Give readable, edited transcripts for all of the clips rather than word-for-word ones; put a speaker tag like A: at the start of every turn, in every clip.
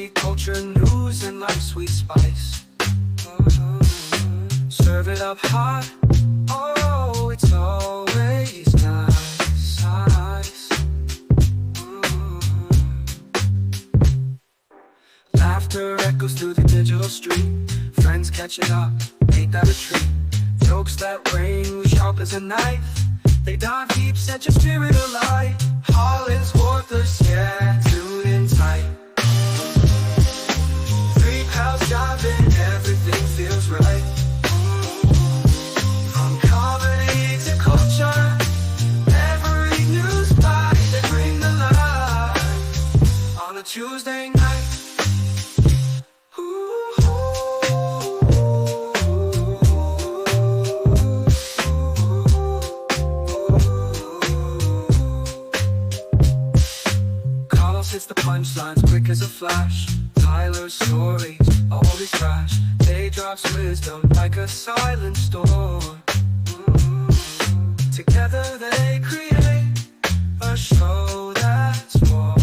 A: Comedy, culture, news, and life's sweet spice. Serve it up hot. Oh, it's always nice. Laughter echoes through the digital street. Friends catching up, ain't that a treat? Jokes that ring sharp as a knife. They dive deep, set your spirit alight. HollingsWorthless, yeah, tune in tight. Three pals jiving, everything feels right. From comedy to culture, every news bite they bring the light. On a Tuesday night. Hits the punchlines quick as a flash. Tyler's stories always crash. They drops wisdom like a silent storm. Together they create a show that's more.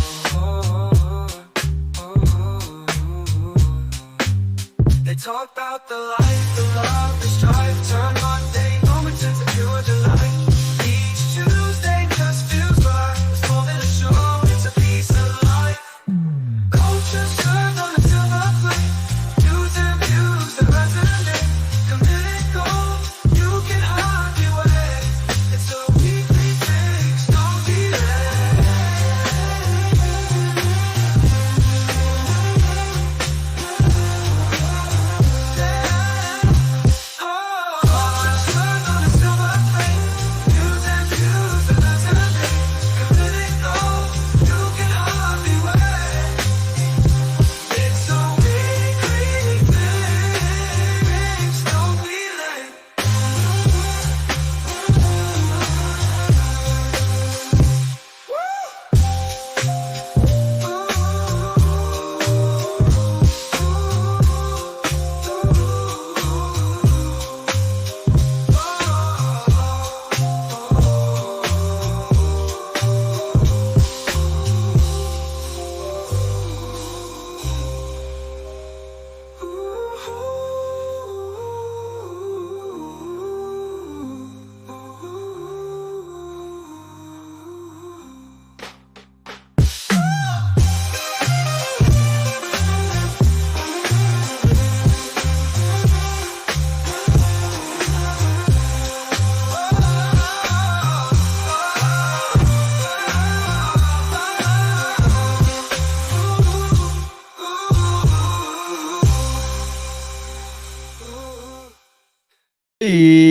A: They talk about the life, the love, the strife. Turn mundane moments into pure delight. Each Tuesday just feels right. It's more than a show, it's a piece of life. Culture served on a silver plate. News and views that resonate. Committed gold, you can hide your way. It's a weekly fix, don't be late. Culture served on a silver plate. News and views that resonate. Committed gold, you can hide your way. It's a weekly fix, don't be late.
B: Hey,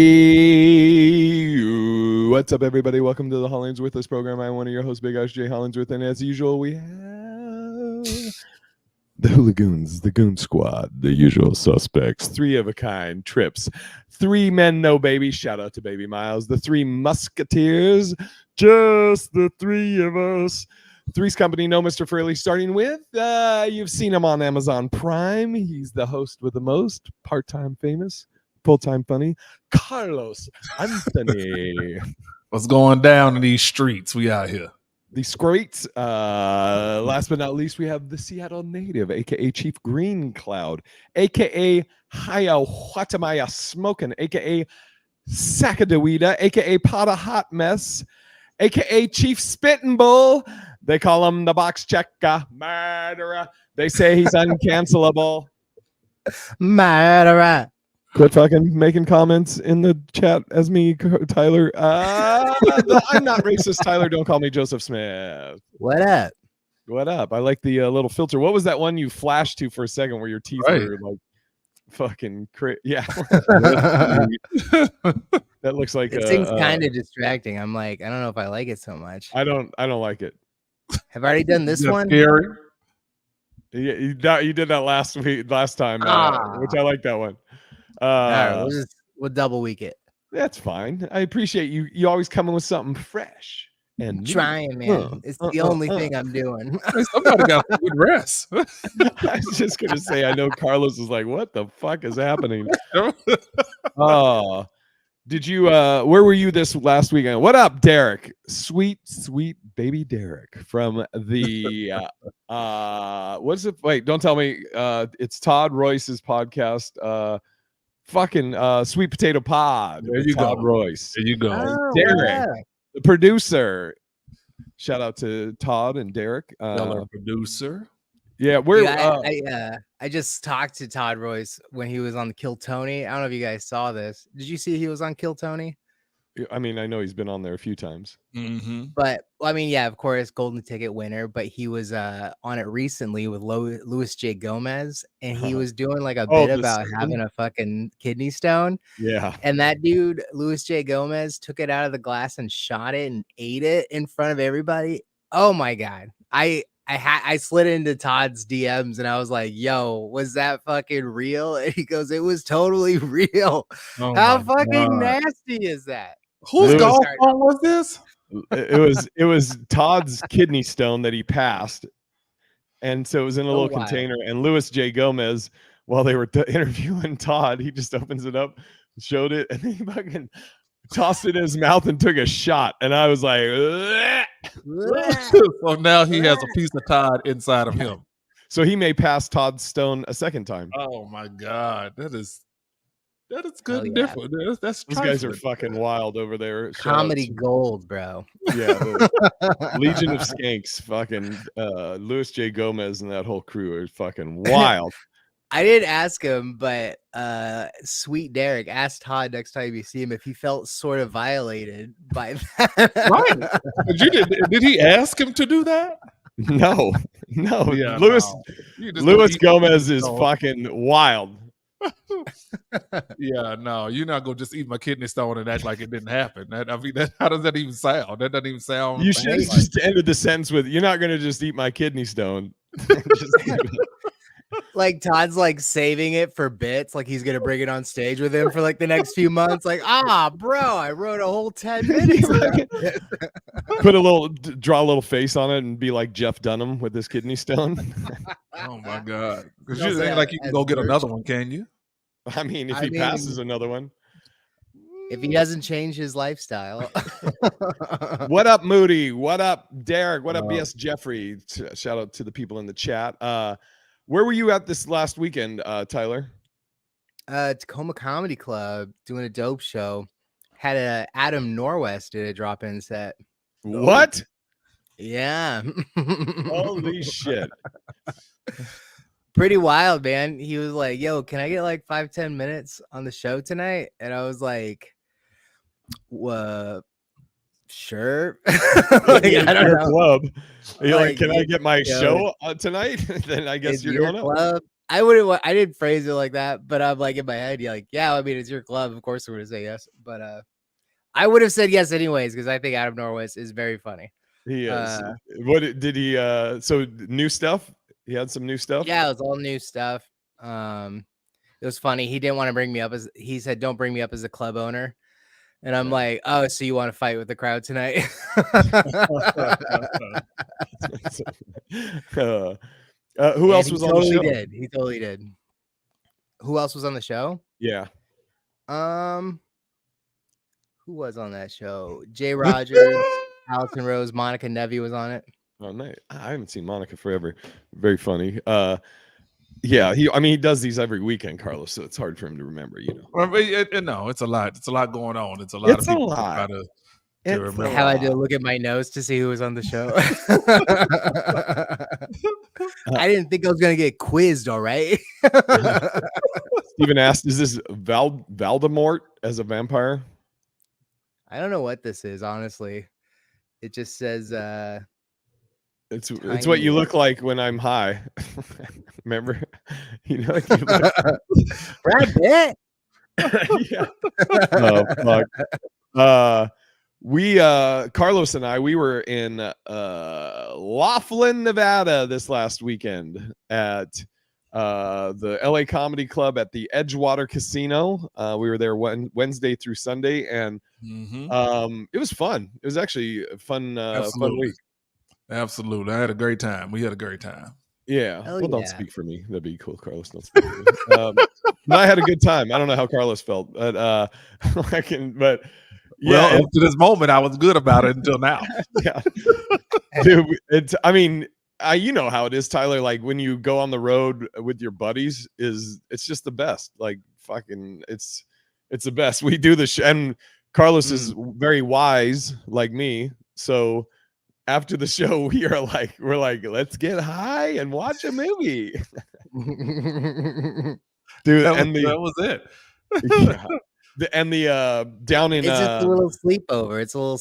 B: what's up, everybody? Welcome to the HollingsWorthless Program. I'm one of your hosts, Big Ash J. Hollingsworth, and as usual, we have the Hooligoons, the Goon Squad, the usual suspects, three of a kind, Trips, three men, no baby, shout out to Baby Miles, the three Musketeers, just the three of us. Three's Company, no Mr. Furley, starting with, you've seen him on Amazon Prime. He's the host with the most, part-time famous, full-time funny, Carlos Anthony.
C: What's going down in these streets? We out here.
B: The Scrates. Last but not least, we have the Seattle native, aka Chief Green Cloud, aka Hiawatha Smokin', aka Sacagawea, aka Potta Hot Mess, aka Chief Spittin' Bull. They call him the box checker, murderer. They say he's uncancelable.
D: Murderer.
B: Quit fucking making comments in the chat as me, Tyler. I'm not racist, Tyler. Don't call me Joseph Smith.
D: What up?
B: What up? I like the little filter. What was that one you flashed to for a second where your teeth were like fucking yeah. That looks like
D: it seems kind of distracting. I'm like, I don't know if I like it so much.
B: I don't like it.
D: Have I already done this one?
C: Scary.
B: Yeah, you did that last time, which I like that one.
D: All right, we'll double week it.
B: That's fine. I appreciate you. You always coming with something fresh and
D: trying, man. It's the only thing I'm doing.
C: Somebody got a good rest.
B: I was just gonna say, I know Carlos is like, what the fuck is happening? Oh, Did you where were you this last weekend? What up, Derek? Sweet baby Derek from the what's it? Wait, don't tell me it's Todd Royce's podcast. Fucking Sweet Potato Pod.
C: There
B: with
C: you
B: Todd
C: go.
B: Royce.
C: There you go.
D: Oh,
B: Derek,
D: wow.
B: the producer. Shout out to Todd and Derek.
C: Stellar producer.
B: Yeah, we're
D: I just talked to Todd Royce when he was on the Kill Tony. I don't know if you guys saw this. Did you see he was on Kill Tony?
B: I mean, I know he's been on there a few times.
C: Mm-hmm.
D: But I mean, yeah, of course, Golden Ticket winner. But he was on it recently with Louis J. Gomez, and he was doing like a bit about having a fucking kidney stone.
B: Yeah,
D: and that dude, Louis J. Gomez, took it out of the glass and shot it and ate it in front of everybody. Oh my god, I slid into Todd's DMs and I was like, "Yo, was that fucking real?" And he goes, "It was totally real."
C: Oh
D: How
C: my
D: fucking
C: God.
D: nasty is that?
C: Whose
B: Louis-
C: golf ball was this?
B: it was Todd's kidney stone that he passed, and so it was in a
D: Oh,
B: little
D: wow.
B: container. And Louis J. Gomez, while they were interviewing Todd, he just opens it up, showed it, and then he fucking tossed it in his mouth and took a shot. And I was like, "Ugh."
C: So now he has a piece of Todd inside of him.
B: So he may pass Todd's stone a second time.
C: Oh my God, that is good
D: Hell
C: and
D: yeah.
C: different. That's
B: These guys are
C: trifling.
B: fucking wild over there. Shout out
D: Comedy
B: to-
D: gold, bro.
B: Yeah, the Legion of Skanks, fucking Louis J. Gomez and that whole crew are fucking wild.
D: I didn't ask him, but Sweet Derek asked Todd next time you see him if he felt sort of violated by that.
C: Right. But did he ask him to do that?
B: No.
C: Yeah,
B: Louis
C: no. You just
B: Louis
C: gonna eat-
B: Gomez is
C: No.
B: fucking wild.
C: Yeah, no, you're not gonna just eat my kidney stone and act like it didn't happen. How does that even sound? That doesn't even sound.
B: You should have
C: like-
B: just ended the sentence with, "You're not going to just eat my kidney stone." Just leave it.
D: Like Todd's like saving it for bits, like he's gonna bring it on stage with him for like the next few months. Like, bro, I wrote a whole 10 minutes. about this."
B: Put a little, draw a little face on it, and be like Jeff Dunham with his kidney stone.
C: Oh my God! Because
D: Don't
C: you
D: say
C: ain't
D: that
C: like you can
D: as
C: go get
D: merch.
C: another one, can you?
B: I mean, if
D: I
B: he passes another one.
D: If he doesn't change his lifestyle.
B: What up, Moody? What up, Derek? What up,
C: What up?
B: BS Jeffrey? Shout out to the people in the chat. Where were you at this last weekend, Tyler?
D: Tacoma Comedy Club doing a dope show. Had a Adam Norwest did a drop-in set.
B: What?
D: Yeah.
B: Holy shit.
D: Pretty wild, man. He was like, "Yo, can I get like 5-10 minutes on the show tonight?" And I was like, sure. Like, I don't know.
B: Club. You're like,
D: Like,
B: "Can I get my
D: yo,
B: show tonight?" Then I guess
D: It's
B: you're
D: your
B: going up.
D: club. I didn't phrase it like that, but I'm like in my head, you're like, yeah, I mean, it's your club. Of course, we're gonna say yes. But I would have said yes anyways, because I think Adam Norwest is very funny.
B: He is. What did he? So new stuff. He had some new stuff.
D: Yeah, it was all new stuff. It was funny. He didn't want to bring me up as he said, "Don't bring me up as a club owner." And I'm like, "Oh, so you want to fight with the crowd tonight?"
B: Who else
D: And
B: was
D: he
B: on
D: totally
B: the show?
D: did. He totally did. Who else was on the show?
B: Yeah.
D: Who was on that show? Jay Rogers, Allison Rose, Monica Nevy was on it.
B: Oh, nice. I haven't seen Monica forever. Very funny. Yeah. He does these every weekend, Carlos. So it's hard for him to remember. You know.
C: I mean, no, it's a lot. It's a lot going on. It's a lot
B: It's
C: of
B: a
C: people
B: lot.
C: try to
B: It's
C: remember.
B: a
D: How I
B: lot.
D: did look at my nose to see who was on the show. I didn't think I was gonna get quizzed. All right.
B: Stephen asked, "Is this Voldemort as a vampire?"
D: I don't know what this is, honestly. It just says
B: It's what you look like when I'm high. Remember? You know. You look-
D: Brad Pitt.
B: Yeah. Oh fuck. Carlos and I, we were in Laughlin, Nevada this last weekend at the LA Comedy Club at the Edgewater Casino. We were there Wednesday through Sunday, and
C: Mhm.
B: it was fun. It was actually a fun
C: Absolutely.
B: week.
C: Absolutely. I had a great time. We had a great time.
B: Yeah.
D: Hell
B: Well, don't
D: yeah.
B: speak for me. That'd be cool, Carlos. Don't speak for me. No, I had a good time. I don't know how Carlos felt, but but
C: Well,
B: yeah,
C: up to this moment, I was good about it until now.
B: yeah. Dude, I mean, you know how it is, Tyler. Like when you go on the road with your buddies, it's just the best. Like fucking, it's the best. We do the and Carlos is very wise, like me. So after the show, we're like, let's get high and watch a movie, dude.
C: That was it.
B: Yeah, down in
D: It's just a little sleepover. It's a little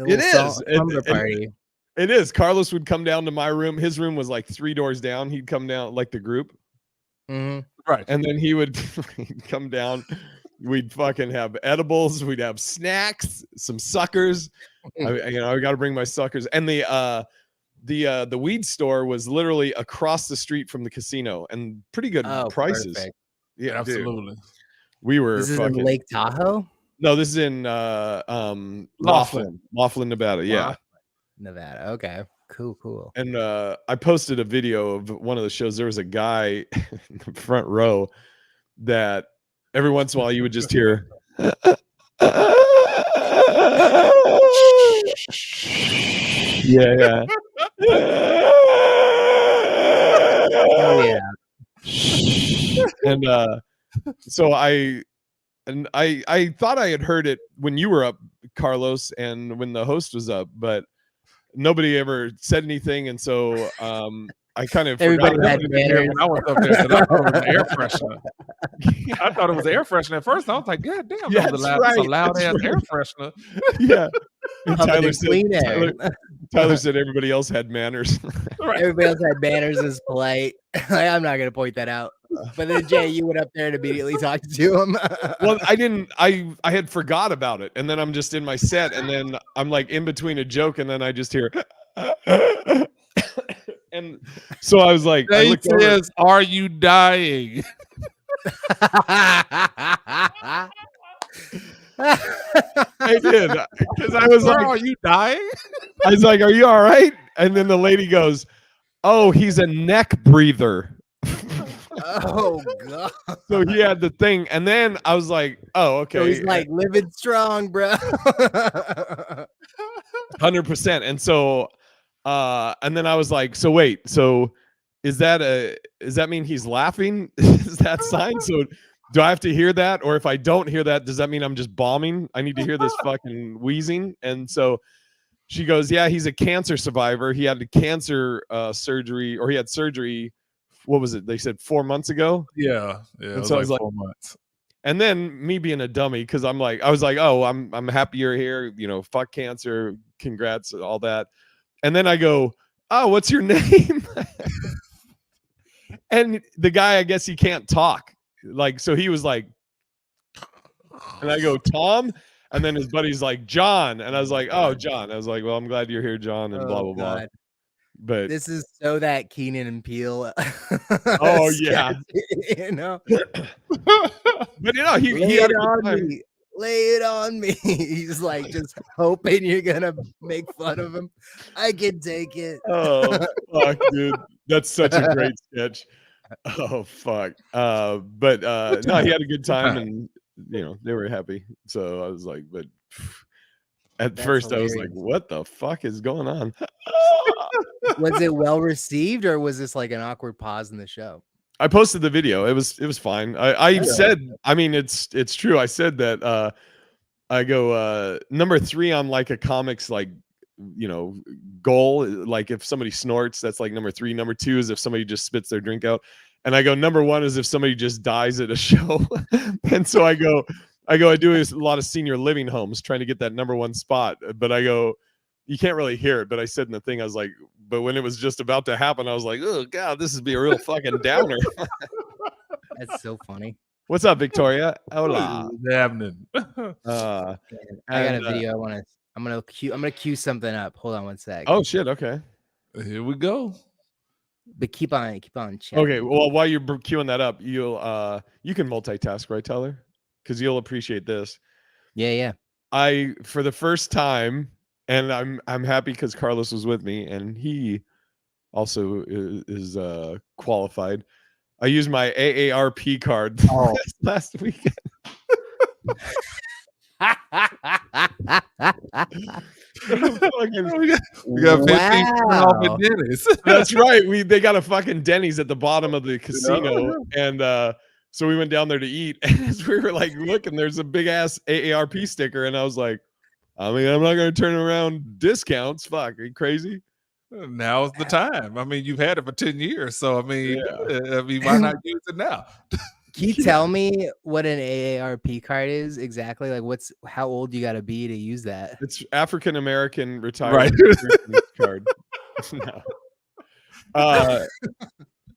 B: it is
D: slumber party.
B: It is. Carlos would come down to my room. His room was like 3 doors down. He'd come down like the group.
C: Right.
B: And then he'd come down. We'd fucking have edibles. We'd have snacks, some suckers. I got to bring my suckers. And the weed store was literally across the street from the casino and pretty good prices.
D: Perfect.
B: Yeah,
C: Absolutely.
B: Dude. We were
D: This is
B: fucking
D: in Lake Tahoe?
B: No, this is in Laughlin, Nevada. Yeah.
D: Nevada. Okay. Cool.
B: And I posted a video of one of the shows. There was a guy in the front row that every once in a while you would just hear. Yeah.
D: Oh yeah.
B: And so I thought I had heard it when you were up, Carlos, and when the host was up, but nobody ever said anything, and so I kind of
D: Everybody
B: forgot.
D: had manners.
C: When I was up there, I thought it was an air freshener. I thought it was air freshener at first. I was like, God damn,
B: Yeah,
C: that was
B: that's
C: a
B: right,
C: loud ass
B: that's
C: air
B: right.
C: freshener.
B: Yeah. And
D: Pumping in clean air.
B: Tyler said everybody else had manners.
C: Right.
D: Everybody else had manners, is polite. I'm not gonna point that out. But then Jay, you went up there and immediately talked to him.
B: Well, I didn't. I had forgot about it, and then I'm just in my set, and then I'm like in between a joke, and then I just hear. And so I was like, I
C: Jay
B: looked over.
C: says, "Are you dying?"
B: I did, because I was
C: Sir,
B: like,
C: "Are you dying?"
B: I was like, "Are you all right?" And then the lady goes, "Oh, he's a neck breather."
D: Oh god.
B: So he had the thing, and then I was like, "Oh, okay."
D: So he's like living strong, bro.
B: 100%. And so, and then I was like, "So wait, so does that mean he's laughing? Is that sign? So do I have to hear that, or if I don't hear that, does that mean I'm just bombing? I need to hear this fucking wheezing." And so she goes, "Yeah, he's a cancer survivor. He had a cancer surgery, or he had surgery. What was it? They said 4 months ago."
C: Yeah. It
B: And
C: was
B: so I
C: like
B: was like,
C: 4 months.
B: and then me being a dummy, because I was like, "Oh, I'm happy you're here. Fuck cancer. Congrats, all that." And then I go, "Oh, what's your name?" And the guy, I guess he can't talk. Like, so he was like, and I go, "Tom," and then his buddy's like, "John," and I was like, "Oh, John." I was like, "Well, I'm glad you're here, John," and blah blah blah.
D: God.
B: But
D: This is so that Keenan and Peele.
B: Oh, yeah.
D: You know,
B: but he
D: lay
B: had
D: it
B: a good
D: on
B: time.
D: me. Lay it on me. He's like just hoping you're gonna make fun of him. I can take it.
B: Oh fuck, dude, that's such a great sketch. Oh fuck. But no, he had a good time, and they were happy. So I was like, but at
D: That's
B: first I was like,
D: hilarious.
B: what the fuck is going on?
D: Was it well received, or was this like an awkward pause in the show?
B: I posted the video. It was fine. I
D: Yeah.
B: said, I mean, it's true. I said that I go number 3 on like a comics like goal. Like if somebody snorts, that's like number 3. Number 2 is if somebody just spits their drink out. And I go, number 1 is if somebody just dies at a show. And so I do a lot of senior living homes trying to get that number 1 spot. But I go, you can't really hear it. But I said in the thing, I was like, but when it was just about to happen, I was like, oh God, this would be a real fucking downer.
D: That's so funny.
B: What's up, Victoria? Hola.
C: What's happening?
D: I got a video. I'm gonna cue something up. Hold on one sec.
B: Oh shit. Okay.
C: Here we go.
D: But keep on chatting.
B: Okay. Well, while you're queuing that up, you can multitask, right, Tyler? Because you'll appreciate this.
D: Yeah.
B: For the first time, and I'm happy because Carlos was with me, and he also is qualified. I used my AARP card last weekend.
C: We got 15% off at Denny's.
B: That's right. They got a fucking Denny's at the bottom of the casino, and so we went down there to eat. And as we were like looking, there's a big ass AARP sticker, and I was like, I mean, I'm not going to turn around discounts. Fuck, are you crazy?
C: Now's the time. I mean, you've had it for 10 years, so I mean, why not use it now?
D: Can you tell me what an AARP card is exactly? Like, how old you got to be to use that?
B: It's African American retired card. No.
D: I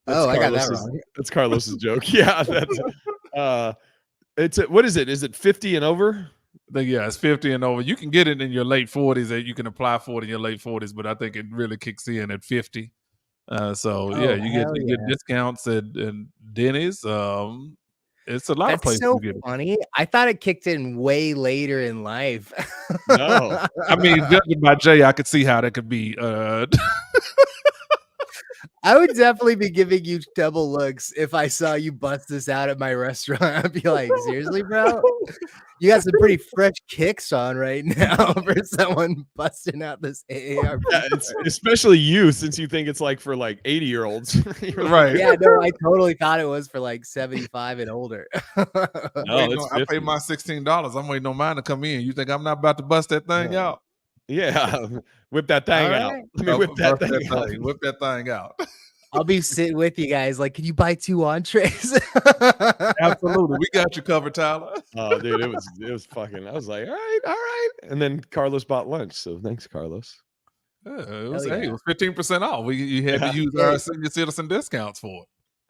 D: got that wrong.
B: That's Carlos's joke. Yeah, that's what is it? Is it 50 and over?
C: Yeah, it's 50 and over. You can get it in your late 40s. You can apply for it in your late 40s, but I think it really kicks in at 50. You get discounts at Denny's. It's a lot of places.
D: That's so funny. I thought it kicked in way later in life.
B: No,
C: I mean, judging by Jay, I could see how that could be.
D: I would definitely be giving you double looks if I saw you bust this out at my restaurant. I'd be like, seriously, bro? You got some pretty fresh kicks on right now for someone busting out this AARP.
B: Yeah, it's especially you, since you think it's like for like 80-year-olds.
C: Right.
D: Yeah, no, I totally thought it was for like 75 and older.
B: No,
C: I paid my $16. I'm waiting on mine to come in. You think I'm not about to bust that thing out?
B: Yeah, whip that thing out. Let me whip that thing out.
C: Whip that thing out.
D: I'll be sitting with you guys. Like, can you buy 2 entrees?
C: Absolutely, we got you covered, Tyler.
B: Oh, dude, it was fucking. I was like, all right. And then Carlos bought lunch, so thanks, Carlos.
C: It was 15% off. You had to use our senior citizen discounts for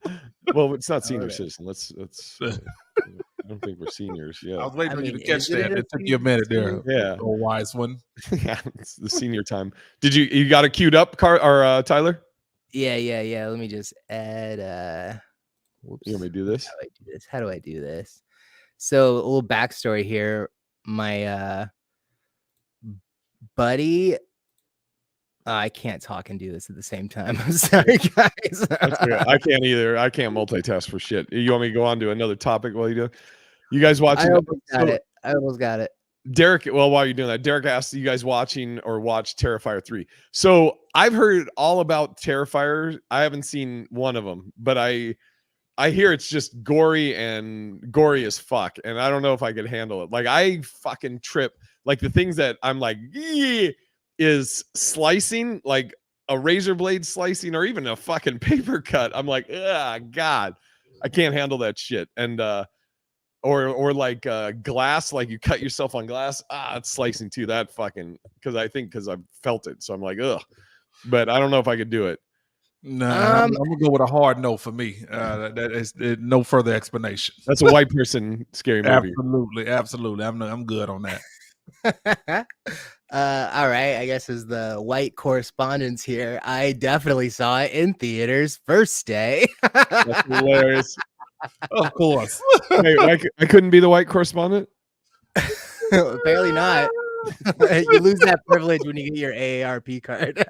C: it.
B: Well, it's not senior citizen. Let's. I don't think we're seniors. Yeah,
C: I was waiting for you to catch that. It took you a minute there.
B: Yeah,
C: a wise one.
B: Yeah, it's the senior time. Did you got it queued up, Tyler?
D: Yeah. Let me just add. Whoops.
B: You want me to do this?
D: How do I do this? So a little backstory here. My buddy. I can't talk and do this at the same time. I'm sorry, guys.
B: I can't either. I can't multitask for shit. You want me to go on to another topic while you do? You guys watching?
D: I almost got it.
B: Derek, well, while you're doing that, Derek asked you guys watching or watch Terrifier 3. So I've heard all about Terrifier. I haven't seen one of them, but I hear it's just gory as fuck. And I don't know if I could handle it. Like, I fucking trip. Like, the things that I'm like, is slicing, like a razor blade slicing, or even a fucking paper cut. I'm like, God, I can't handle that shit. And or like glass, like you cut yourself on glass. It's slicing too. That fucking, because I've felt it. So I'm like, ugh. But I don't know if I could do it.
C: No, I'm gonna go with a hard no for me. That is no further explanation.
B: That's a white person scary movie.
C: Absolutely. I'm good on that.
D: All right, I guess as the white correspondence here, I definitely saw it in theaters first day.
B: That's hilarious.
C: Of course.
B: Wait, I couldn't be the white correspondent?
D: Apparently not. You lose that privilege when you get your AARP card.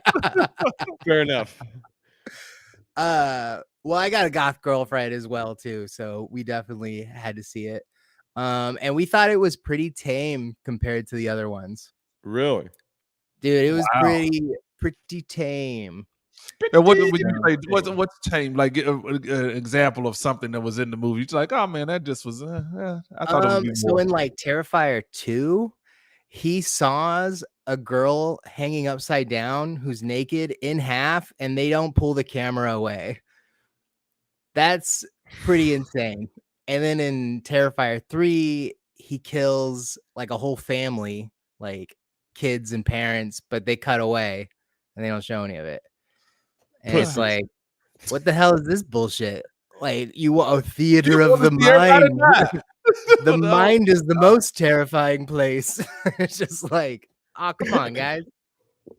B: Fair enough.
D: Well, I got a goth girlfriend as well too, so we definitely had to see it. And we thought it was pretty tame compared to the other ones.
B: Really?
D: Dude, it was pretty tame.
C: And what would you say? What's tame? Like an example of something that was in the movie. It's like, oh man, that just was. I thought it would be more.
D: So in like Terrifier 2, he saws a girl hanging upside down who's naked in half, and they don't pull the camera away. That's pretty insane. And then in Terrifier 3, he kills like a whole family, like kids and parents, but they cut away and they don't show any of it. And it's like, what the hell is this bullshit? Like, you want a theater of the mind. The mind is the most terrifying place. It's just like, oh, come on, guys.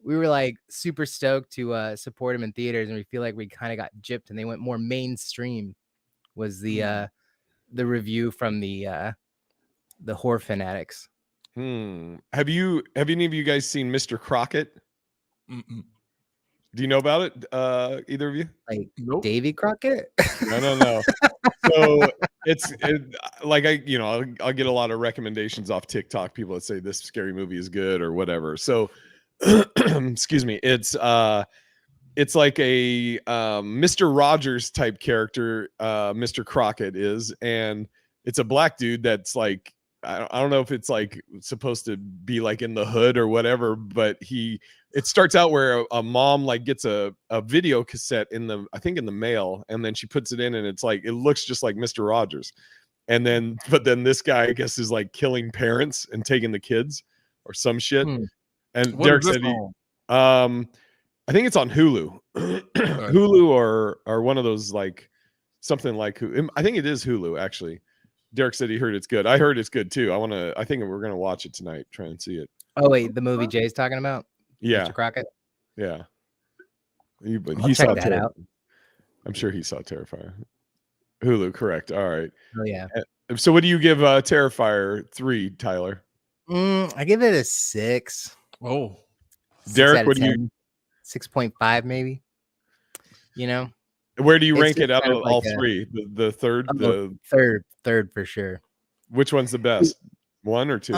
D: We were like super stoked to support him in theaters, and we feel like we kind of got gypped, and they went more mainstream. Was the review from the horror fanatics.
B: Have any of you guys seen Mr. Crockett?
C: Mm-mm.
B: Do you know about it? Either of you?
D: Like
C: Nope.
D: Davy Crockett?
B: No. So like I'll get a lot of recommendations off TikTok. People that say this scary movie is good or whatever. So excuse me. It's like a Mr. Rogers type character. Mr. Crockett is, and it's a black dude that's like, I don't know if it's like supposed to be like in the hood or whatever, but it starts out where a mom like gets a video cassette I think in the mail, and then she puts it in, and it's like, it looks just like Mr. Rogers. And then, but then this guy, I guess, is like killing parents and taking the kids or some shit. And
C: What
B: Derek
C: is this
B: said,
C: on?
B: I think it's on Hulu, Hulu or one of those, like something like Hulu. I think it is Hulu actually. Derek said he heard it's good. I heard it's good too. I think we're gonna watch it tonight. Try and see it.
D: Oh wait, the movie Jay's talking about?
B: Yeah,
D: Mr. Crockett.
B: yeah.
D: I'll check that out.
B: I'm sure he saw Terrifier. Hulu, correct. All right.
D: Oh yeah.
B: So what do you give Terrifier 3, Tyler?
D: I give it a 6.
C: Oh,
B: Derek, what do you?
D: 6.5 maybe. You know,
B: Where do you
D: It's
B: rank it
D: just
B: out
D: kind
B: of
D: of
B: all
D: like
B: three? The third, the
D: third for sure.
B: which one's the best? 1 or 2?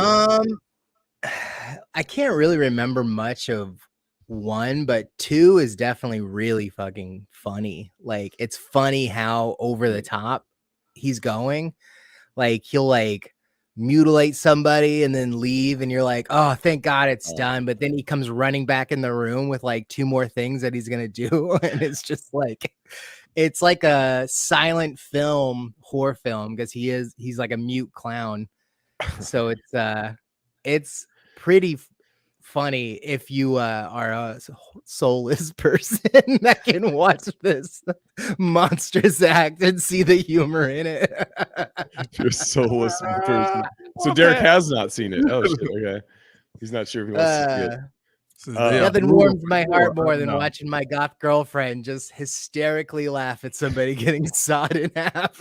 D: I can't really remember much of 1, but 2 is definitely really fucking funny. Like, it's funny how over the top he's going. Like, he'll like mutilate somebody and then leave, and you're like, oh, thank God it's done. But then he comes running back in the room with like 2 more things that he's gonna do, and it's just like, it's like a silent film, horror film, because he's like a mute clown. So it's pretty funny if you are a soulless person that can watch this monstrous act and see the humor in it.
B: You're a soulless person. So Derek has not seen it. Oh shit. Okay. He's not sure if he wants to see it.
D: Nothing warms my heart more than watching my goth girlfriend just hysterically laugh at somebody getting sawed in half.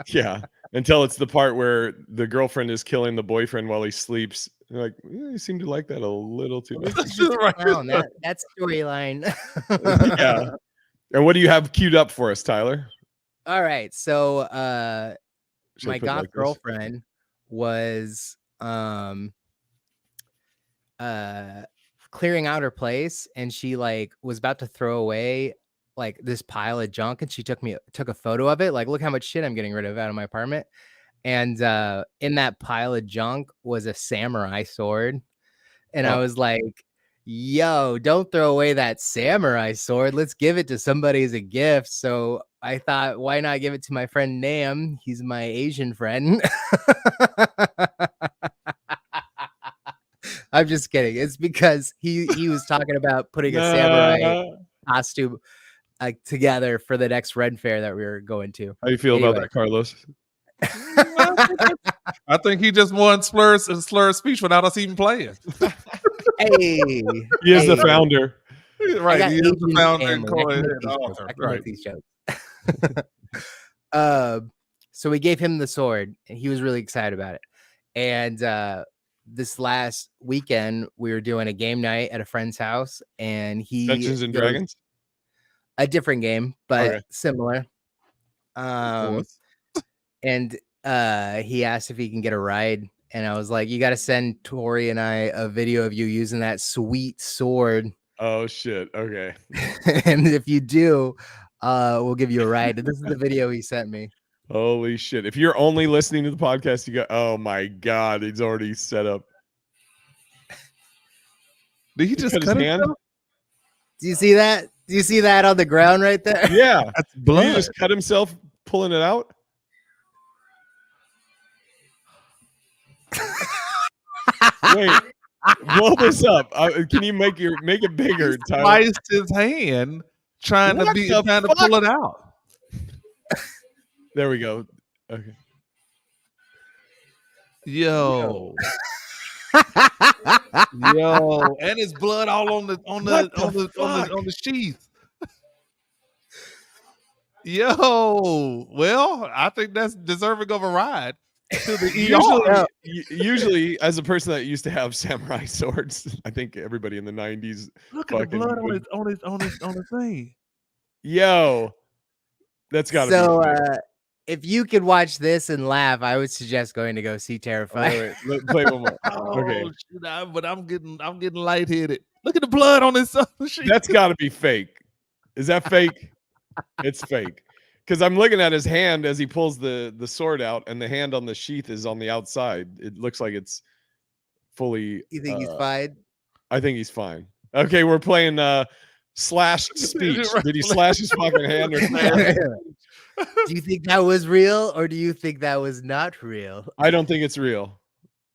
B: Yeah. Until it's the part where the girlfriend is killing the boyfriend while he sleeps. You're like, you seem to like that a little too much.
D: That storyline.
B: Yeah. And what do you have queued up for us, Tyler?
D: All right. So
B: Should I
D: my
B: put it
D: goth
B: like this?
D: girlfriend was clearing out her place, and she like was about to throw away like this pile of junk, and she took a photo of it, like, look how much shit I'm getting rid of out of my apartment. And in that pile of junk was a samurai sword, and I was like, yo, don't throw away that samurai sword, let's give it to somebody as a gift. So I thought, why not give it to my friend Nam? He's my Asian friend. I'm just kidding. It's because he was talking about putting a samurai costume together for the next Red Fair that we were going to.
B: How do you feel about that, Carlos?
C: I think he just won slur of speech without us even playing.
D: Hey,
B: He is the founder.
C: Right. He is the founder and
D: I can make these jokes. So we gave him the sword, and he was really excited about it. And this last weekend, we were doing a game night at a friend's house, and
B: Dungeons and Dragons?
D: A different game, but similar. And he asked if he can get a ride, and I was like, you got to send Tori and I a video of you using that sweet sword.
B: Oh shit. Okay.
D: And if you do, we'll give you a ride. And this is the video he sent me.
B: Holy shit. If you're only listening to the podcast, you go, oh my God, he's already set up.
C: Did he just cut his hand?
D: Do you see that? Do you see that on the ground right there?
B: Yeah.
C: That's blood.
B: Did he just cut himself pulling it out? Wait, blow this up. Can you make it bigger, Tyler?
C: Sliced his hand trying to pull it out.
B: There we go. Okay.
C: Yo. Yo, and his blood all on the sheath. Yo, well, I think that's deserving of a ride. to the
B: Usually, as a person that used to have samurai swords, I think everybody in the 90s.
C: Look at the blood on his thing.
B: Yo, that's got to
D: So,
B: be.
D: if you could watch this and laugh, I would suggest going to go see Terrifier.
B: Let's play one more. Okay,
C: Shit, but I'm getting lightheaded. Look at the blood on his sheet.
B: that's got to be fake. Is that fake? It's fake. Because I'm looking at his hand as he pulls the sword out, and the hand on the sheath is on the outside. It looks like it's fully.
D: You think he's fine?
B: I think he's fine. Okay, we're playing slashed speech. Did he slash his fucking hand? Or
D: Do you think that was real, or do you think that was not real?
B: I don't think it's real.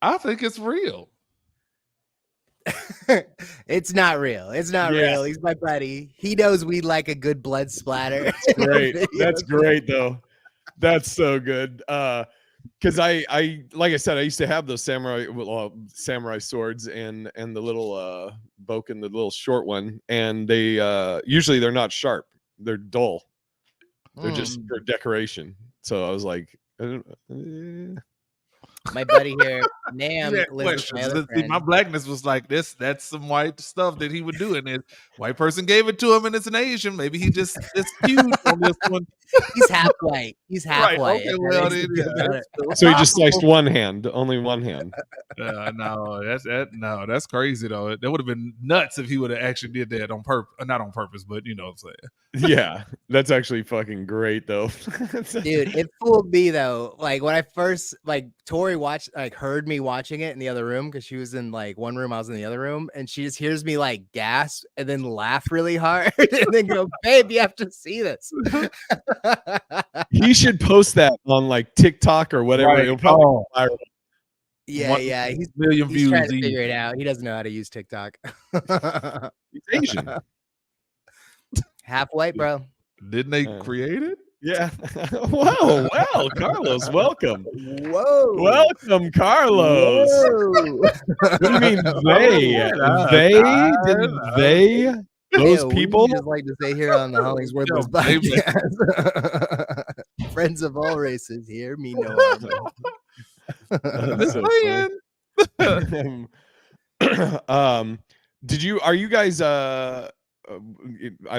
C: I think it's real.
D: It's not real. It's not real. He's my buddy. He knows we like a good blood splatter.
B: That's great. That's great, though. That's so good. Because I like I said, I used to have those samurai swords and the little boken, the little short one, and they usually they're not sharp. They're dull. They're just for decoration. So I was like,
D: my buddy here, Nam, lives with my other friend.
C: My blackness was like this. That's some white stuff that he would do, and this white person gave it to him, and it's an Asian. Maybe he just huge on this one.
D: He's half white. He's half white.
C: Okay, well,
B: so he just sliced one hand, only one hand.
C: No, that's crazy though. That would have been nuts if he would have actually did that on purpose, not on purpose, but you know what I'm saying.
B: Yeah, that's actually fucking great though.
D: Dude, it fooled me though. Like when I first Tori heard me watching it in the other room because she was in one room, I was in the other room, and she just hears me gasp and then laugh really hard and then go, "Babe, you have to see this."
B: He should post that on TikTok or whatever.
C: Right.
B: It'll probably go viral.
D: Yeah. He's
C: views.
D: trying to figure it out. He doesn't know how to use TikTok.
B: He's Asian.
D: Half white, bro.
C: Didn't they create it?
B: Yeah. Wow. Wow. Carlos, welcome.
D: Whoa.
B: Welcome, Carlos.
D: Whoa.
B: What do you mean they? Those people?
D: We just like to say here on the HollingsWorthless podcast. Friends of all races here mean no
B: harm. Are you guys I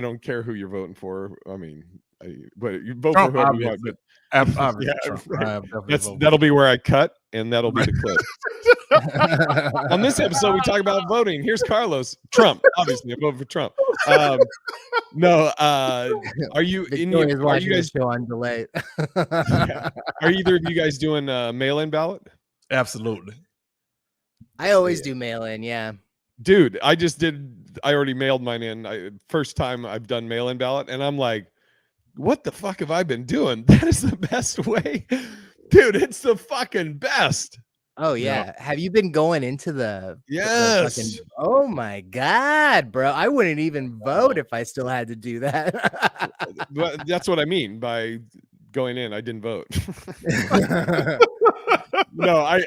B: don't care who you're voting for. I mean, but you vote
C: Trump,
B: for whoever you want, but that'll be where I cut, and that'll be the clip. On this episode, we talk about voting. Here's Carlos. Trump, obviously, I vote for Trump. No, are you in? Are you guys
D: show on delay?
B: Are either of you guys doing mail-in ballot?
C: Absolutely.
D: I always do mail-in. Yeah,
B: dude, I already mailed mine in. First time I've done mail-in ballot, and I'm like, what the fuck have I been doing? That is the best way, dude. It's the fucking best.
D: Oh yeah. Have you been going into the?
B: Yes.
D: Oh my god, bro! I wouldn't even vote if I still had to do that.
B: But that's what I mean by going in. I didn't vote. No, I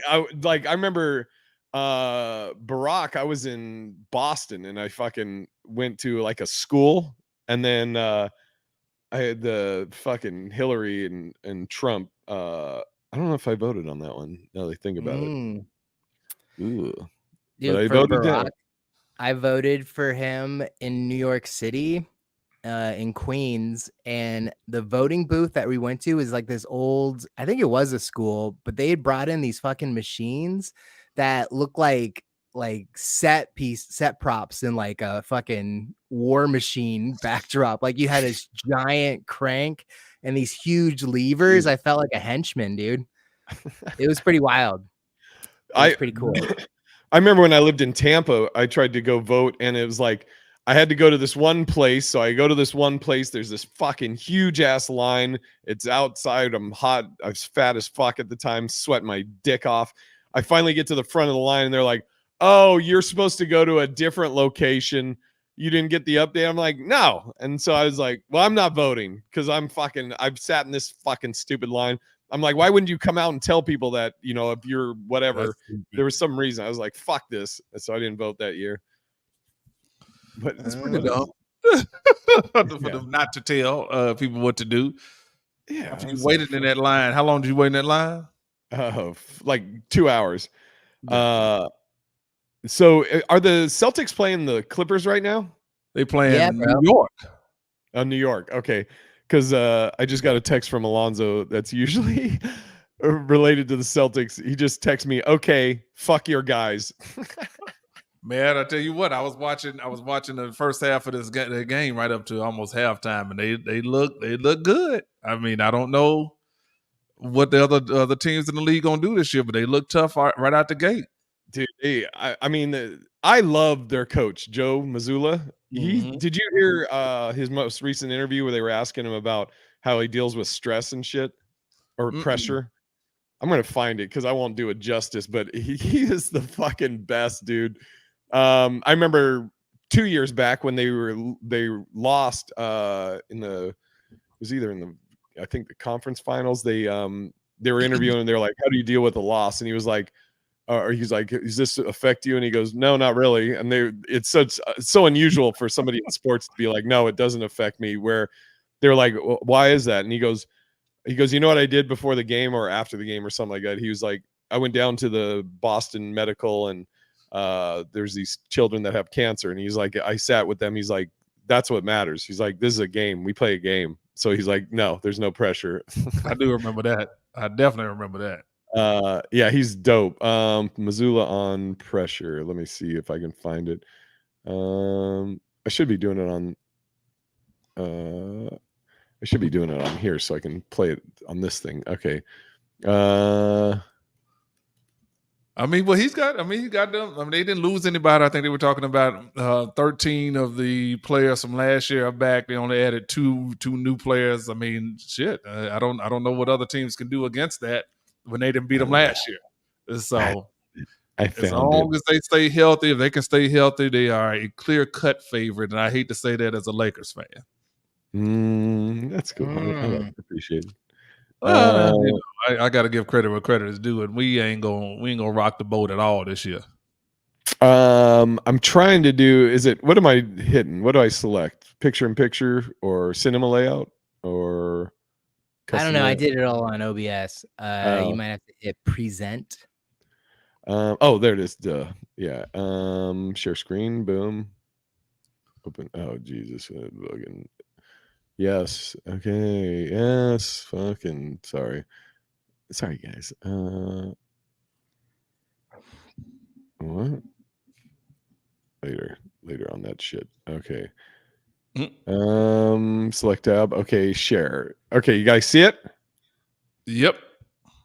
B: remember Barack. I was in Boston and I fucking went to a school, and then I had the fucking Hillary and Trump. I don't know if I voted on that one. Now that I think about it. Ooh.
D: Dude,
B: but I voted
D: Barack, I voted for him in New York City, in Queens, and the voting booth that we went to is this old, I think it was a school, but they had brought in these fucking machines that look like set props in a fucking war machine backdrop. You had this giant crank and these huge levers. I felt like a henchman, dude. It was pretty wild. It was pretty cool.
B: I remember when I lived in Tampa, I tried to go vote, and it was I had to go to this one place. So I go to this one place. There's this fucking huge ass line. It's outside. I'm hot. I was fat as fuck at the time, sweating my dick off. I finally get to the front of the line, and they're like, "Oh, you're supposed to go to a different location. You didn't get the update." I'm like, "No." And so I was like, "Well, I'm not voting because I've sat in this fucking stupid line." I'm like, "Why wouldn't you come out and tell people that, if you're whatever?" There was some reason. I was like, "Fuck this." And so I didn't vote that year. But it's pretty dumb.
C: For them not to tell people what to do.
B: Yeah.
C: After you waited in that line, how long did you wait in that line?
B: like 2 hours. So are the Celtics playing the Clippers right now?
C: They playing
D: Yeah,
C: New
D: bro.
C: York.
B: New York. Okay. Because I just got a text from Alonzo that's usually related to the Celtics. He just texted me, okay, fuck your guys.
C: Man, I tell you what, I was watching the first half of the game right up to almost halftime, and they look good. I mean, I don't know what the other teams in the league gonna do this year, but they look tough right out the gate.
B: Dude, I mean, I love their coach, Joe Mazzulla. Did you hear his most recent interview where they were asking him about how he deals with stress and shit or pressure? I'm gonna find it because I won't do it justice, but he is the fucking best, dude. I remember 2 years back when they lost in the I think the conference finals. They were interviewing and they're like, how do you deal with the loss? And he was like, he's like, does this affect you? And he goes, no, not really. And it's so unusual for somebody in sports to be like, no, it doesn't affect me. Where they're like, well, why is that? And he goes, you know what I did before the game or after the game or something like that? He was like, I went down to the Boston Medical and there's these children that have cancer. And he's like, I sat with them. He's like, that's what matters. He's like, this is a game. We play a game. So he's like, no, there's no pressure.
C: I do remember that. I definitely remember that.
B: Yeah, he's dope. Mazzulla on pressure. Let me see if I can find it. I should be doing it on here so I can play it on this thing. Okay.
C: I mean, well, he got them. I mean, they didn't lose anybody. I think they were talking about 13 of the players from last year are back. They only added two new players. I mean, shit. I don't know what other teams can do against that when they didn't beat them last year. So, as long as they stay healthy, if they can stay healthy, they are a clear-cut favorite. And I hate to say that as a Lakers fan.
B: That's cool. I appreciate it.
C: I got to give credit where credit is due, and we ain't gonna rock the boat at all this year.
B: I'm trying to do. What am I hitting? What do I select? Picture in picture or cinema layout or?
D: I don't know. I did it all on OBS. You might have to hit present.
B: There it is. Duh. Yeah. Share screen. Boom. Open. Oh Jesus. Fucking. Yes. Okay. Yes. Fucking. Sorry, guys. What? Later on that shit. Okay. Select tab. Okay. Share. Okay. You guys see it?
C: Yep.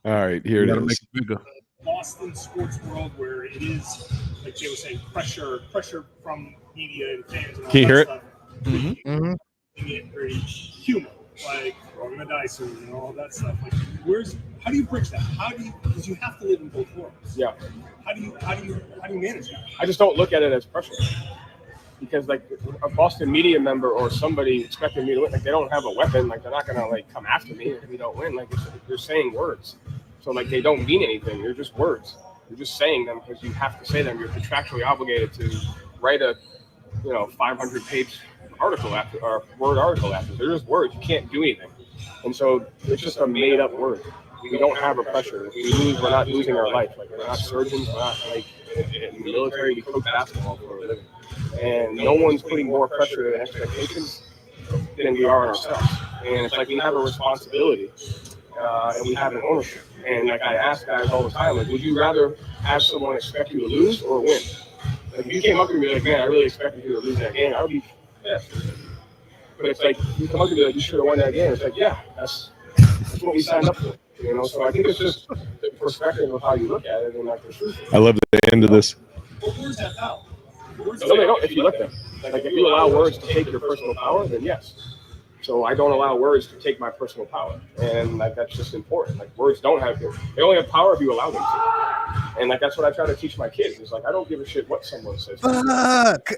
B: All right. Here it is.
C: Make it bigger.
E: Boston sports world where it is, like Jay was saying, pressure from media and fans. And all
B: Can you hear it?
E: stuff, making it very human, like throwing the dice and all that stuff. Like, how do you bridge that? Because you have to live in both worlds.
F: Yeah.
E: How do you manage that?
F: I just don't look at it as pressure, because like a Boston media member or somebody expecting me to win, like they don't have a weapon, like they're not gonna like come after me if we don't win. Like they're saying words, so like they don't mean anything. They're just words. You're just saying them because you have to say them. You're contractually obligated to write a 500-page article after or word article after. They're just words. You can't do anything, and so it's just a made up word. We don't have a pressure. If we lose, we're not losing our life. Like we're not surgeons. We're not like in the military. We coach basketball for a living, and no one's putting more pressure and expectations than we are on ourselves. And it's like we have a responsibility, and we have an ownership. And like I ask guys all the time, like, would you rather have someone expect you to lose or win? Like if you came up to me like, man, I really expected you to lose that game, I would be pissed. But it's like you come up to me like, you should have won that game. It's like, yeah, that's what we signed up for. So I think it's just the perspective of how you look at it and like the truth.
B: I love the end of this.
E: But words have power.
F: No, they don't. If you let them, like if you allow words to take your personal power, then yes. So I don't allow words to take my personal power, and like that's just important. Like words don't have they only have power if you allow them to. And like that's what I try to teach my kids. It's like I don't give a shit what someone says.
D: Fuck.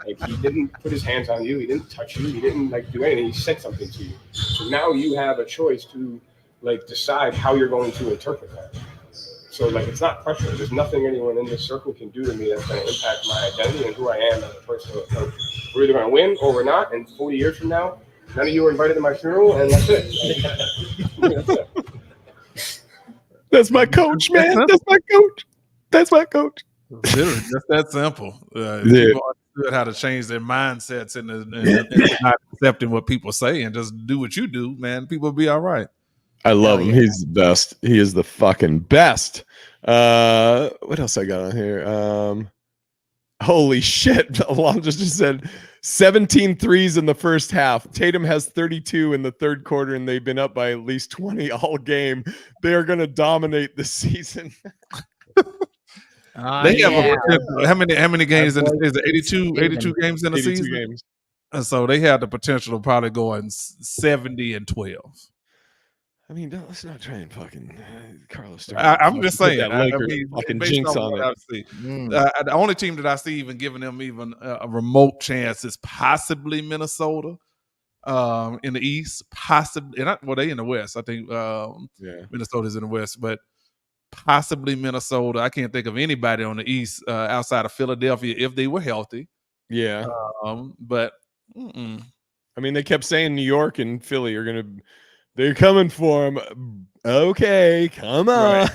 F: Like he didn't put his hands on you, he didn't touch you, he didn't like do anything. He said something to you. So now you have a choice to like decide how you're going to interpret that. So like it's not pressure. There's nothing anyone in this circle can do to me that's going to impact my identity and who I am as a person. Like, we're either going to win or we're not. And 40 years from now, none of you are invited to my funeral, and that's it. That's it.
B: That's my coach, man. That's my coach. That's my coach.
C: Literally, just that simple. If
B: Yeah.
C: people understood how to change their mindsets and not accepting what people say and just do what you do, man, people will be all right.
B: I love him.
D: yeah.
B: He's the best. He is the fucking best. What else I got on here? Holy shit. Alonzo just said 17 threes in the first half. Tatum has 32 in the third quarter, and they've been up by at least 20 all game. They are going to dominate this season.
C: They have a how many games in the season? 82 games in the
B: 82
C: season.
B: games.
C: And so they have the potential to probably go in 70-12.
B: I mean, let's not try and fucking Carlos.
C: I'm just saying.
B: That Lakers fucking
C: based
B: jinx
C: on
B: on
C: what
B: it.
C: I see, the only team that I see even giving them even a remote chance is possibly Minnesota in the East. Possibly, well, they in the West. I think Minnesota's in the West, but possibly Minnesota. I can't think of anybody on the East outside of Philadelphia if they were healthy.
B: Yeah.
C: But
B: I mean, they kept saying New York and Philly are gonna. They're coming for him. Okay, come on.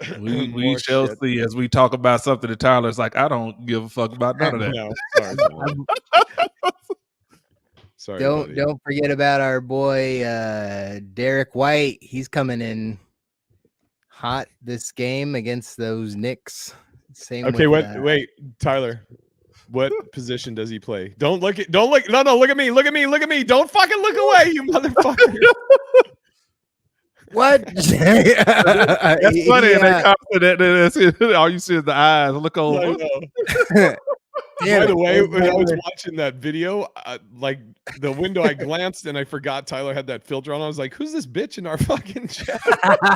C: Right. we shall see as we talk about something that Tyler's like, I don't give a fuck about none of that.
B: No, sorry.
D: Don't forget about our boy Derek White. He's coming in hot this game against those Knicks. Same.
B: Okay,
D: with,
B: wait, Tyler. What position does he play? Don't look. No, look at me. Don't fucking look away, you motherfucker.
D: What?
C: That's funny.
D: Yeah.
C: That's all you see is the eyes. Look over.
B: By the way, when I was watching that video, like the window, I glanced and I forgot Tyler had that filter on. I was like, "Who's this bitch in our fucking chat?" I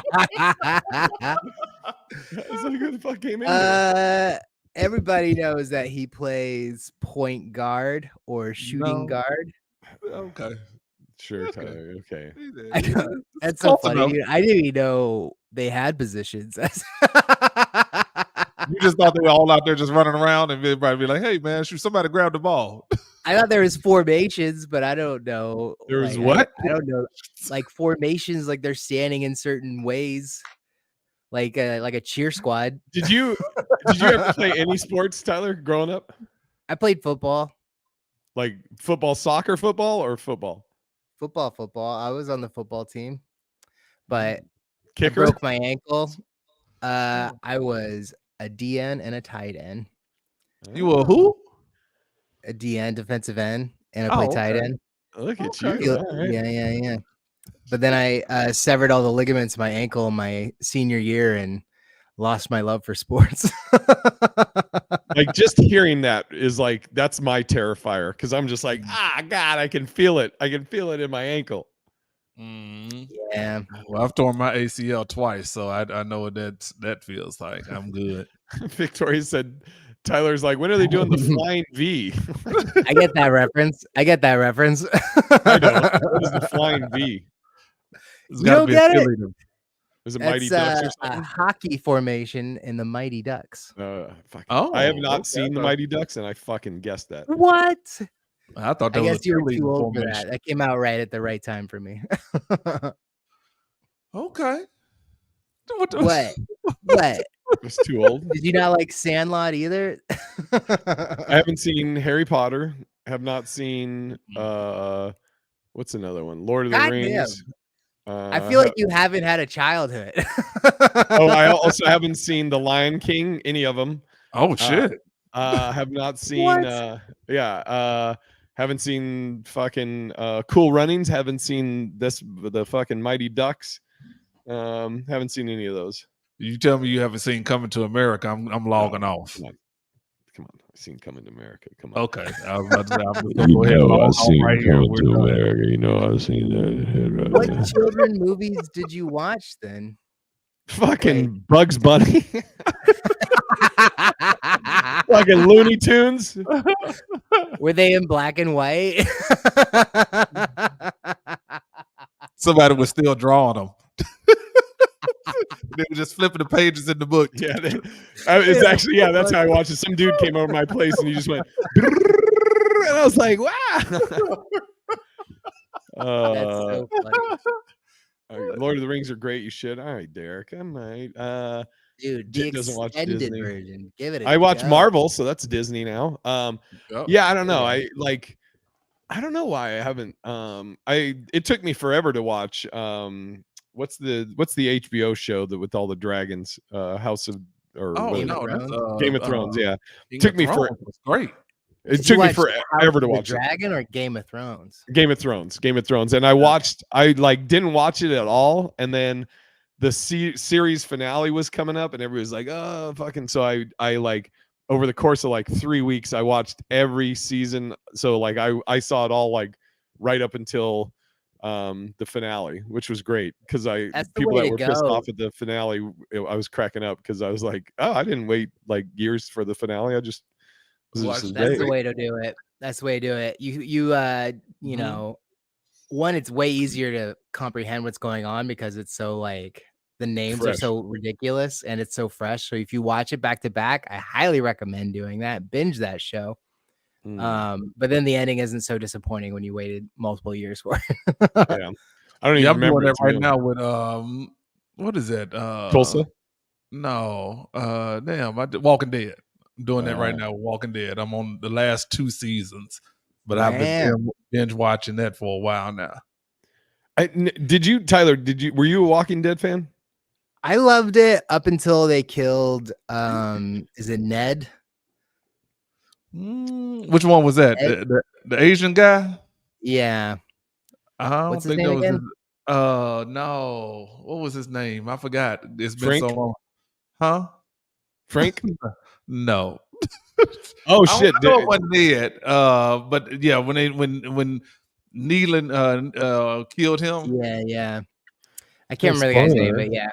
B: was like, "Who the fuck came in here?"
D: Everybody knows that he plays point guard or shooting guard.
C: Okay.
B: Sure, Tyler. Okay.
D: I know. That's so funny. Dude. I didn't even know they had positions.
C: You just thought they were all out there just running around and everybody be like, hey, man, shoot, somebody grab the ball.
D: I thought there was formations, but I don't know.
B: There was
D: what? I don't know. Like formations, like they're standing in certain ways. Like a cheer squad.
B: Did you ever play any sports, Tyler, growing up?
D: I played football.
B: Like football, soccer, football, or football?
D: Football. I was on the football team, but
B: Kicker?
D: I broke my ankle. I was a DN and a tight end.
C: You were who?
D: A DN, defensive end, and I played tight end.
B: Look at you. Right.
D: Yeah. But then I severed all the ligaments in my ankle my senior year and lost my love for sports.
B: Like just hearing that is like, that's my Terrifier. Because I'm just like, God, I can feel it. I can feel it in my ankle.
D: Yeah.
C: Well, I've torn my ACL twice, so I know what that feels like. I'm good.
B: Victoria said, Tyler's like, when are they doing the flying V?
D: I get that reference. I don't.
B: What is the flying V?
C: You
D: don't get it?
B: Is it Mighty Ducks or something?
D: A hockey formation in the Mighty Ducks.
B: I have not seen the Mighty Ducks, and I fucking guessed that.
D: What?
C: I thought that
D: I
C: was
D: guess you were too old
C: formation.
D: for that. That came out right at the right time for me.
C: Okay.
D: What?
B: It's too old.
D: Did you not like Sandlot either?
B: I haven't seen Harry Potter. Have not seen what's another one? Lord of the Rings.
D: I feel like you haven't had a childhood.
B: I also haven't seen The Lion King, any of them.
C: Oh shit.
B: Have not seen haven't seen fucking Cool Runnings, haven't seen the fucking Mighty Ducks. Haven't seen any of those.
C: You tell me you haven't seen Coming to America, I'm logging off.
B: Come on. I've seen Coming to America. Come on.
C: Okay. I was about to say, I'm just
B: I've seen
C: right
B: Coming to America. I've seen that.
D: What children movies did you watch then?
B: Fucking Bugs Bunny. Fucking Looney Tunes.
D: Were they in black and white?
C: Somebody was still drawing them. They were just flipping the pages in the book.
B: Yeah, it's actually that's how I watched it. Some dude came over my place and he just went, and I was like, wow.
D: That's so funny.
B: Lord of the Rings are great. You should. All right, Derek. I might.
D: Dude, the
B: Jim doesn't watch
D: extended
B: Disney.
D: version. Give it a
B: I watch
D: go.
B: Marvel, so that's Disney now. Yeah, I don't know.
D: Yeah.
B: I don't know why I haven't. It took me forever to watch. What's the HBO show that with all the dragons? House of or
C: Oh
D: Game
B: whatever.
D: of
C: no,
D: Thrones?
C: that's
B: Game of Thrones. Yeah,
C: King
B: took
C: of
B: me for.
C: Thrones was great.
B: It
D: Did
B: took
D: you
B: me
D: watch House
B: forever
D: of
B: to
D: the
B: watch it.
D: Dragon or Game of Thrones?
B: Game of Thrones, and I watched. I didn't watch it at all, and then the series finale was coming up, and everybody was like, "Oh, fucking!" So I like over the course of like 3 weeks, I watched every season. So like I saw it all like right up until the finale, which was great because
D: That's the
B: people
D: way
B: that
D: to
B: were pissed
D: go.
B: off at the finale, I was cracking up because I was like, "Oh, I didn't wait like years for the finale. I just was
C: Watched
B: just
C: it.
D: That's
B: great."
D: the way to do it. That's the way to do it. You
C: Mhm.
D: know, one, it's way easier to comprehend what's going on because it's so like the names are
B: Fresh.
D: so ridiculous and it's so fresh. So if you watch it back to back, I highly recommend doing that. Binge that show. But then the ending isn't so disappointing when you waited multiple years for it.
B: Yeah, I don't
C: Yeah,
B: even
C: I'm
B: remember
C: doing that
B: it, to be
C: right
B: honest.
C: now with what is that?
B: Tulsa.
C: No, damn, Walking Dead. I'm doing that right
B: Oh.
C: now with Walking Dead. I'm on the last 2 seasons, but I've been
D: Damn.
C: binge watching that for a while now.
B: Did you, Tyler? Were you a Walking Dead fan?
D: I loved it up until they killed is it Ned?
C: Which one was that?
D: Ed?
C: The Asian guy?
D: Yeah.
C: I don't
D: What's his
C: think
D: name
C: that was
D: again?
C: no. What was his name? I forgot. It's been
B: Frank?
C: so long. Huh?
B: Frank?
C: No.
B: Oh
C: I
B: shit!
C: know it wasn't Ned. But yeah, when Nealon killed him.
D: Yeah. I can't
B: No
D: remember the guy's name,
B: spoiler.
D: but yeah.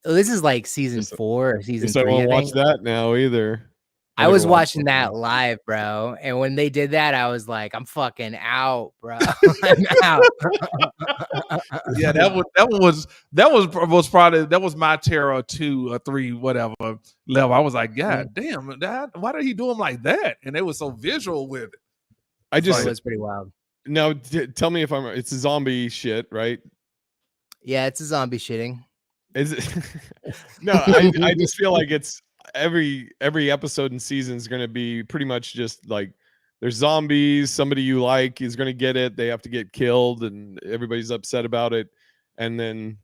D: Oh, this is like season
B: Guess-
D: 4 or season
B: Guess I
D: 3.
B: won't
D: I
B: watch
D: think.
B: that now either.
D: I
B: never
D: was
B: watched
D: watching
B: it.
D: that live, bro. And when they did that, I was like, I'm fucking out, bro. I'm out.
C: Yeah, that was my terror 2 or 3 whatever level. I was like, God damn, why did he do him like that? And they were so visual with it.
B: I just
D: It was pretty wild.
B: now tell me if I'm. It's a zombie shit, right?
D: Yeah, it's a zombie shitting.
B: Is it? No, I just feel like it's every episode and season is going to be pretty much just like there's zombies. Somebody you like is going to get it. They have to get killed, and everybody's upset about it. And then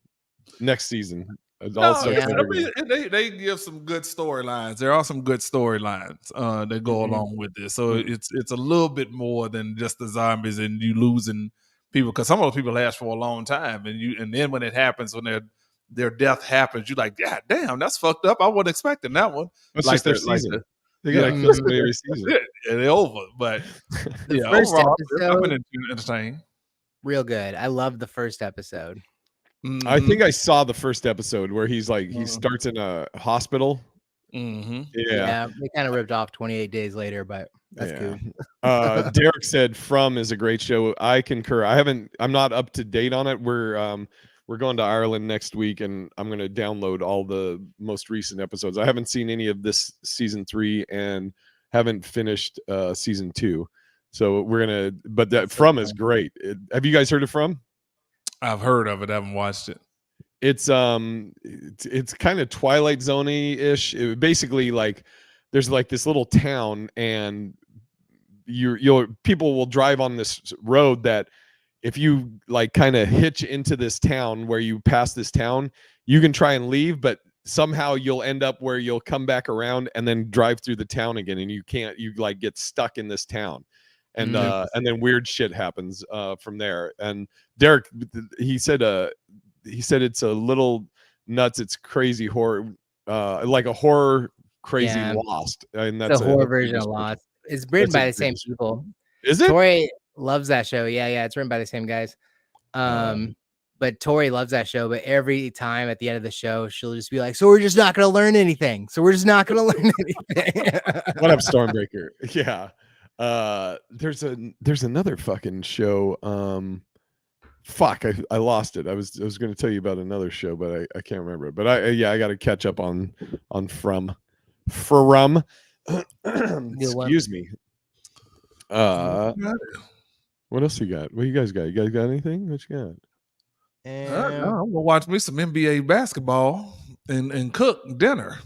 B: next season, it all starts
D: yeah.
B: over again.
C: They give some good storylines. There are some good storylines that go along with this. So it's a little bit more than just the zombies and you losing people, because some of those people last for a long time, and then when it happens, when their death happens, you're like, God damn, that's fucked up. I wasn't expecting that one.
B: That's
C: Like
B: just their
C: the- like
B: season.
C: the-
B: They gotta kill somebody every season.
C: Yeah, they're over. But
D: The
C: yeah,
D: first
C: overall, I've
D: episode-
C: been entertained.
D: Real good. I love the first episode.
B: I think I saw the first episode where he's like he starts in a hospital.
C: Mm-hmm.
B: Yeah.
D: They kind of ripped off 28 Days Later, but that's cool.
B: Derek said From is a great show. I concur. I'm not up to date on it. We're going to Ireland next week, and I'm going to download all the most recent episodes. I haven't seen any of this season 3 and haven't finished season 2. So we're gonna. But that From is great. Have you guys heard of From?
C: I've heard of it. I haven't watched it.
B: It's kind of Twilight Zone-y ish. Basically, like there's like this little town, and people will drive on this road that if you like kind of hitch into this town where you pass this town, you can try and leave, but somehow you'll end up where you'll come back around and then drive through the town again, and you like get stuck in this town. And then weird shit happens from there. And Derek, he said it's a little nuts. It's crazy horror, like a horror crazy Lost. And that's
D: the horror version of Lost. It's written by the same people.
B: Is it?
D: Tori loves that show. Yeah, it's written by the same guys. But Tori loves that show. But every time at the end of the show, she'll just be like, "So we're just not going to learn anything. So we're just not going to learn anything."
B: What up, Stormbreaker? Yeah. There's another fucking show. Fuck, I lost it. I was going to tell you about another show, but I can't remember it. But I got to catch up on From. Excuse me. What else you got? What you guys got? You guys got anything? What you got?
D: And
C: I'm gonna watch me some NBA basketball and cook dinner.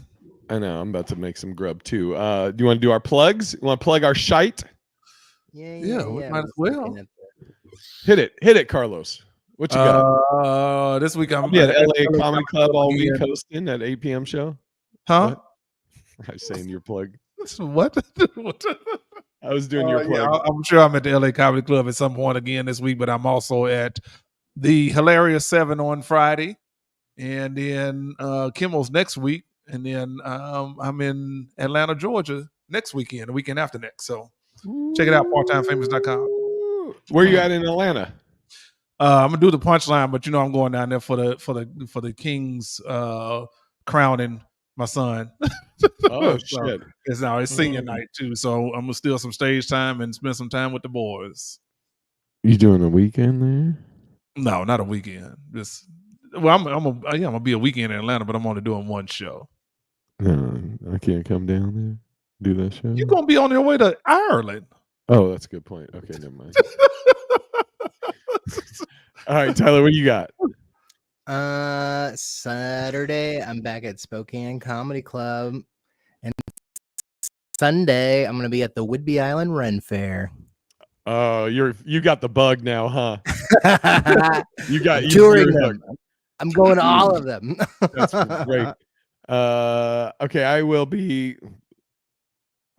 B: I know. I'm about to make some grub too. Do you want to do our plugs? You want to plug our shite?
C: Yeah, we might
D: I
C: as
D: was
C: well.
D: looking at
B: Hit it, Carlos. What you got?
C: This week
B: I'll
C: I'm
B: be at
C: LA
B: LA Comedy Club all week
C: again.
B: hosting at 8 p.m. show.
C: Huh?
B: What? I was saying your plug.
C: What? What?
B: I was doing your plug.
C: Yeah, I'm sure I'm at the LA Comedy Club at some point again this week, but I'm also at the Hilarious 7 on Friday, and then Kimmel's next week, and then I'm in Atlanta, Georgia next weekend, the weekend after next. So check it out, parttimefamous.com.
B: Where you at in Atlanta?
C: I'm gonna do the punchline, but I'm going down there for the King's crowning my son.
B: Oh
C: So
B: shit!
C: it's senior night too, so I'm gonna steal some stage time and spend some time with the boys.
B: You doing a weekend there?
C: No, not a weekend. Just I'm gonna be a weekend in Atlanta, but I'm only doing one show.
B: No, I can't come down there. Do that show.
C: You're gonna be on your way to Ireland.
B: Oh, that's a good point. Okay, never mind. All right, Tyler, what you got?
D: Saturday, I'm back at Spokane Comedy Club, and Sunday, I'm gonna be at the Whidbey Island Ren Fair.
B: Oh, you got the bug now, huh? You got
D: touring them. I'm going to all of them.
B: That's great. Okay, I will be.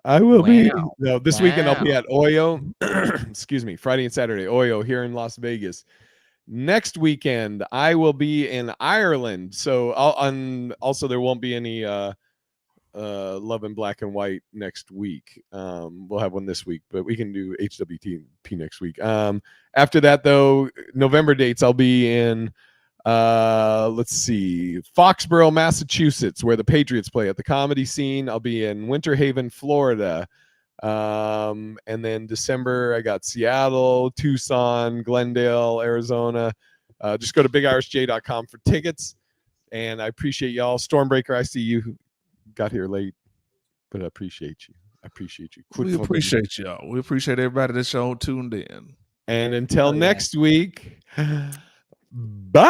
B: No, this weekend I'll be at Oyo. Excuse me, Friday and Saturday, Oyo here in Las Vegas. Next weekend I will be in Ireland. So also there won't be any Love in Black and White next week. We'll have one this week, but we can do HWTP next week. After that though, November dates I'll be in let's see, Foxborough, Massachusetts, where the Patriots play at the Comedy Scene. I'll be in Winter Haven, Florida. And then December I got Seattle, Tucson, Glendale, Arizona. Just go to bigirishj.com for tickets. And I appreciate y'all. Stormbreaker, I see you got here late, but I appreciate you.
C: We appreciate y'all. We appreciate everybody that's show tuned in.
B: And until next week, bye.